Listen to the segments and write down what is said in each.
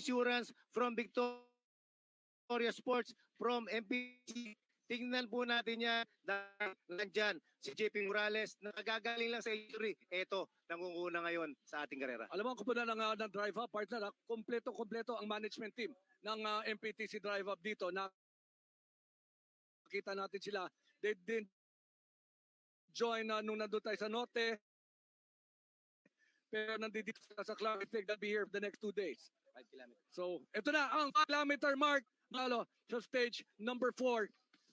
insurance from Victoria Sports, from MPC. Tingnan po natin yan dahil nandyan si JP Morales na nagagaling lang sa injury. Eto, nangunguna ngayon sa ating karera. Alam mo, kung na ng Drive Up, partner, kompleto ang management team ng MPTC Drive Up dito. Nakita natin sila. They didn't join nung nandun tayo sa Norte. Pero nandito sa Clarity, they'll be here for the next 2 days. 5 kilometers. So, ito na ang 5 kilometer mark sa stage number 4.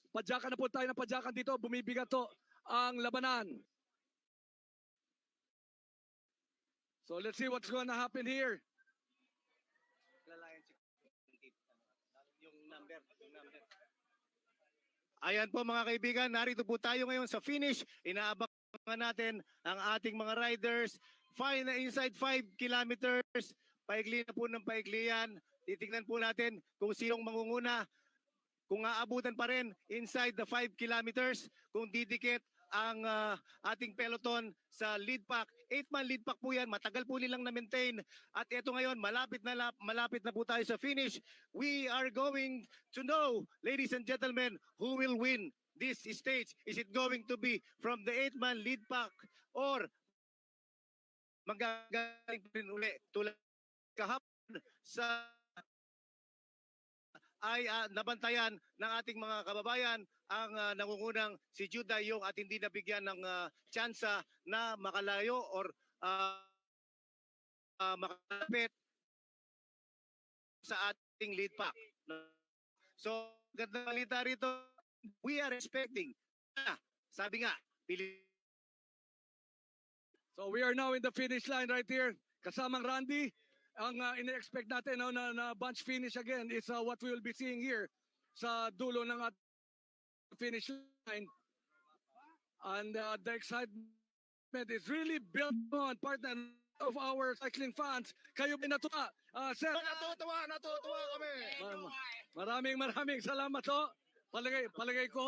Padyakan na po tayo ng padyakan dito. Bumibigat to ang labanan. So, let's see what's going to happen here. Yung number. Ayan po mga kaibigan, narito po tayo ngayon sa finish. Inaabangan natin ang ating mga riders. Inside 5 kilometers, paigli na po ng paigli yan. Titignan po natin kung sinong mangunguna. Kung aabutan pa rin inside the 5 kilometers, kung didikit ang ating peloton sa lead pack. 8-man lead pack po yan, matagal po nilang na-maintain. At ito ngayon, malapit na po tayo sa finish. We are going to know, ladies and gentlemen, who will win this stage. Is it going to be from the 8-man lead pack or magagaling pa rin uli tulad kahapon sa ay nabantayan ng ating mga kababayan ang nangungunang si Judah Yung at hindi nabigyan ng tsansa na makalayo or makalapit sa ating lead pack. So, ganda balita rito, we are expecting, sabi nga, So, we are now in the finish line right here. Kasamang Randy. Ang ina-expect natin na bunch finish again is what we will be seeing here sa dulo ng finish line. And the excitement is really built on partner of our cycling fans. Kayo binatuwa. Sir, natutuwa kami. Maraming salamat ho. Palagay ko,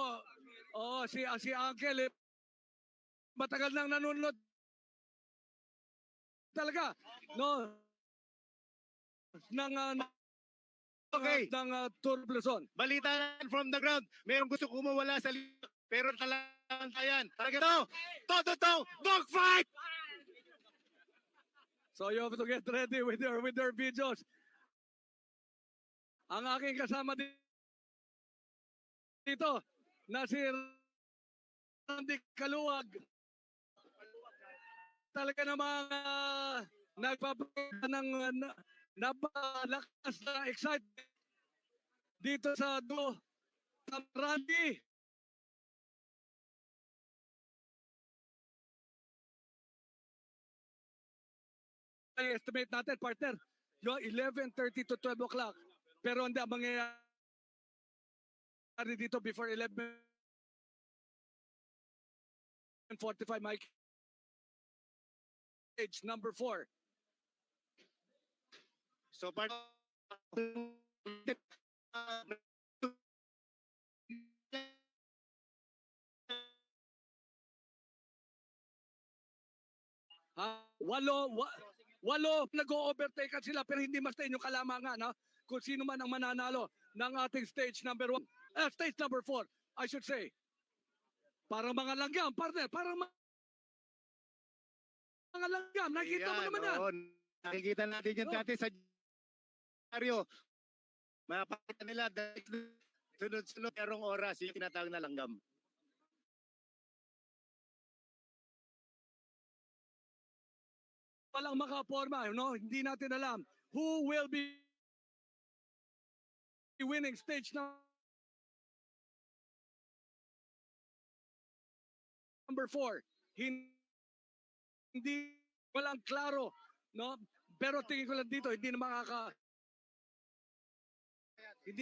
si Uncle, matagal nang nanonood talaga. No? ng Tour Luzon. Balita from the ground, mayroong gusto kumawala sa liga, pero talantayan. Talaga to, dog fight! So you have to get ready with your videos. Ang aking kasama dito na si Randy Kaluwag. Talaga namang nagpapakita ng napalakas na excitement dito sa dulo. Randy. I-estimate natin, partner, yung 11:30 to 12 o'clock. Pero hindi ang mangyayari dito before 11:45, Mike. Stage number 4. So part walo nag-o-overtake sila pero hindi mas yung kalamangan kung sino man ang mananalo ng ating stage number 1. Stage number 4, I should say. Parang mga langgam, partner, parang mga langgam. Nakikita mo naman yan. Nakikita natin yan dati sa Mario. Mapakita nila dahil sunod-sunod merong oras yung tinatawag na langgam. Walang makaporma, no? Hindi natin alam who will be winning stage number 4. Hindi walang klaro, no? Pero tingin ko lang dito, hindi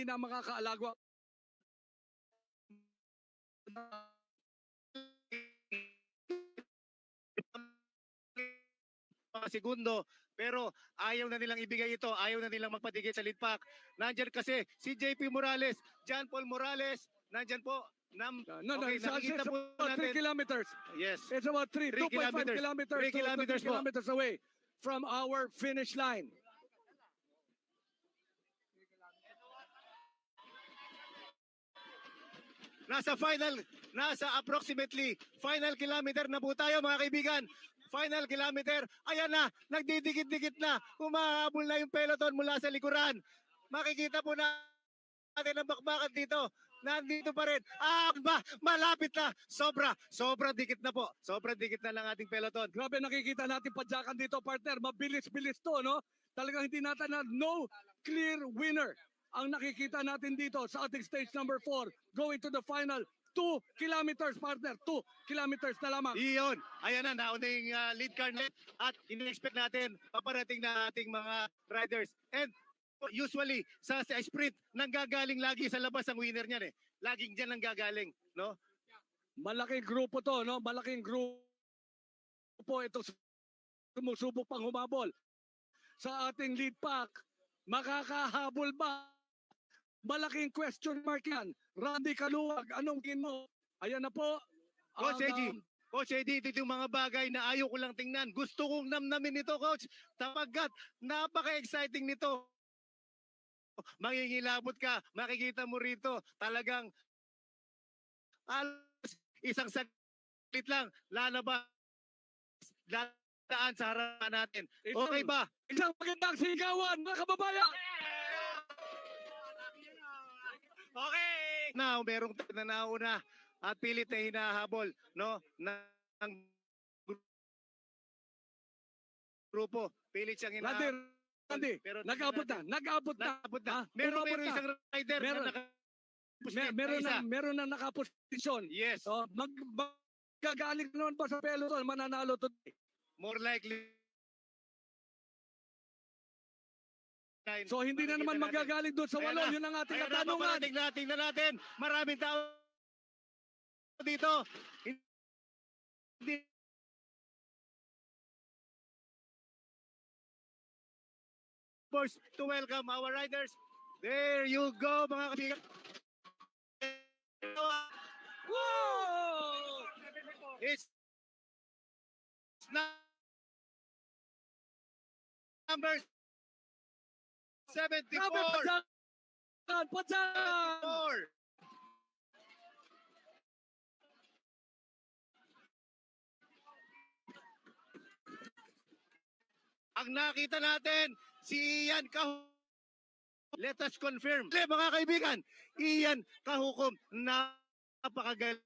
na makakaalagwa. Segundo, pero ayaw na nilang ibigay ito, ayaw na nilang magpatigil sa lead pack. Nandyan kasi si JP Morales, John Paul Morales, nandyan po. It's about 3 kilometers. Yes. It's about 2.5 kilometers, 3 kilometers kilometers away from our finish line. nasa approximately final kilometer na po tayo mga kaibigan. Final kilometer, ayan na, nagdidikit-dikit na, humahabol na yung peloton mula sa likuran. Makikita po natin ang bakbakan dito. Nandito pa rin. Malapit na. Sobra dikit na po. Sobrang dikit na lang ating peloton. Grabe, nakikita natin padyakan dito, partner. Mabilis-bilis to, no? Talagang hindi natin na no clear winner ang nakikita natin dito sa ating stage number 4 going to the final 2 kilometers, partner. 2 kilometers na lamang. Iyon. Ayan na, nauna yung lead car net at in-expect natin paparating na ating mga riders. And usually sa sprint nanggagaling lagi sa labas ang winner niyan eh. Laging diyan nanggagaling, no? Malaking grupo to, no? Malaking grupo ito sumusubok pang humabol sa ating lead pack. Makakahabol ba? Malaking question mark yan. Randy Kaluwag, anong tingin mo? Ayan na po. Coach Eddie, Coach Eddie, ito yung mga bagay na ayaw ko lang tingnan. Gusto kong namnamin ito, Coach. Tapagkat, napaka-exciting nito. Mangingilabot ka, makikita mo rito. Talagang, isang saglit lang, lalabas, dadaan sa harapan natin. Okay ba? Isang magandang sigawan, mga kababayan! Okay! Now, merong nauna at pilit na hinahabol, no? Ng grupo. Pilit siyang hinahabol. Randy, Pero nag-abot na. Nag-abot na. Umabot Meron na. isang rider Meron. na Meron na nakaposisyon. Yes. Magagaling naman ba sa peloton? Mananalo today. More likely. So hindi na naman magagaling doon sa walo. Yun ang ating katanungan. Tingnan natin. Maraming tao dito. Hindi to welcome our riders. There you go, mga kaibigan. Whoa! It's number 74. Grabe, padyakan! 74. Ang nakita natin, si Ian Kahukom. Let us confirm. Mga kaibigan, Ian Kahukom, napakagaling